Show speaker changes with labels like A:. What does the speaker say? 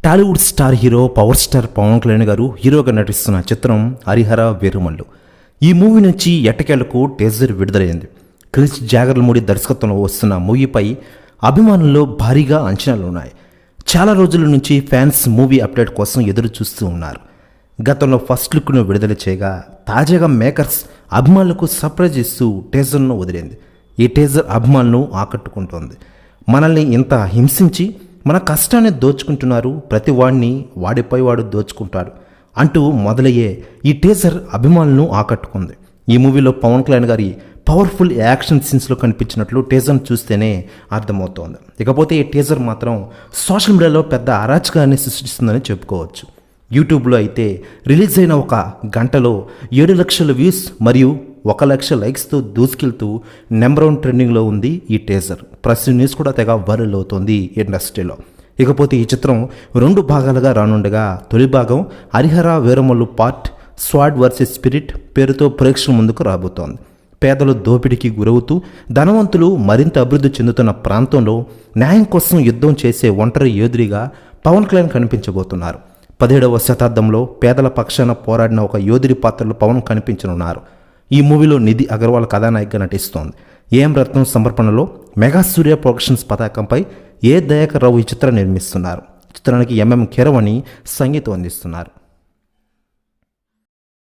A: Tollywood star hero power star Pawan Kalyan గారు హీరోగా నటిస్తున్న చిత్రం హరిహర వీరమల్లు. ఈ మూవీ నుంచి ఎట్టకేలకు టీజర్ విడుదలైంది. క్రిష్ జాగర్లమూడి దర్శకత్వంలో వస్తున్న మూవీపై అభిమానుల్లో భారీగా అంచనాలు ఉన్నాయి. చాలా రోజుల నుంచి ఫ్యాన్స్ మూవీ అప్డేట్ కోసం ఎదురు చూస్తూ ఉన్నారు. గతంలో ఫస్ట్ లుక్ను విడుదల చేయగా తాజాగా మేకర్స్ అభిమానులకు సర్ప్రైజ్ ఇస్తూ టీజర్ను వదిలింది. ఈ టీజర్ అభిమానులను ఆకట్టుకుంటోంది. మనల్ని ఇంత హింసించి మన కష్టాన్ని దోచుకుంటున్నారు, ప్రతి వాడిని వాడిపై వాడు దోచుకుంటాడు అంటూ మొదలయ్యే ఈ టీజర్ అభిమానులను ఆకట్టుకుంది. ఈ మూవీలో పవన్ కళ్యాణ్ గారి పవర్ఫుల్ యాక్షన్ సీన్స్లో కనిపించినట్లు టీజర్ను చూస్తేనే అర్థమవుతోంది. ఇకపోతే ఈ టీజర్ మాత్రం సోషల్ మీడియాలో పెద్ద అరాచకాన్ని సృష్టిస్తుందని చెప్పుకోవచ్చు. యూట్యూబ్లో అయితే రిలీజ్ అయిన ఒక గంటలో 7 లక్షల వ్యూస్ మరియు 1 లక్ష లైక్స్తో దూసుకెళ్తూ నెంబర్ 1 ట్రెండింగ్లో ఉంది ఈ టీజర్. ప్రెస్ న్యూస్ కూడా తెగ వైరల్ అవుతోంది ఇండస్ట్రీలో. ఇకపోతే ఈ చిత్రం 2 భాగాలుగా రానుండగా తొలి భాగం Harihara Veeramallu part స్వాడ్ versus spirit పేరుతో ప్రేక్షకుల ముందుకు రాబోతోంది. పేదలు దోపిడీకి గురవుతూ ధనవంతులు మరింత అభివృద్ధి చెందుతున్న ప్రాంతంలో న్యాయం కోసం యుద్ధం చేసే ఒంటరి యోధుడిగా పవన్ కళ్యాణ్ కనిపించబోతున్నారు. 17వ శతాబ్దంలో పేదల పక్షాన పోరాడిన ఒక యోధుడి పాత్రలో పవన్ కనిపించనున్నారు. ఈ మూవీలో నిధి అగర్వాల్ కథానాయికగా నటిస్తోంది. ఏఎం రత్నం సమర్పణలో మెగా సూర్య ప్రొడక్షన్స్ పతాకంపై ఏ దయాకర్ రావు ఈ చిత్రం నిర్మిస్తున్నారు. చిత్రానికి ఎంఎం కీరవాణి సంగీతం అందిస్తున్నారు.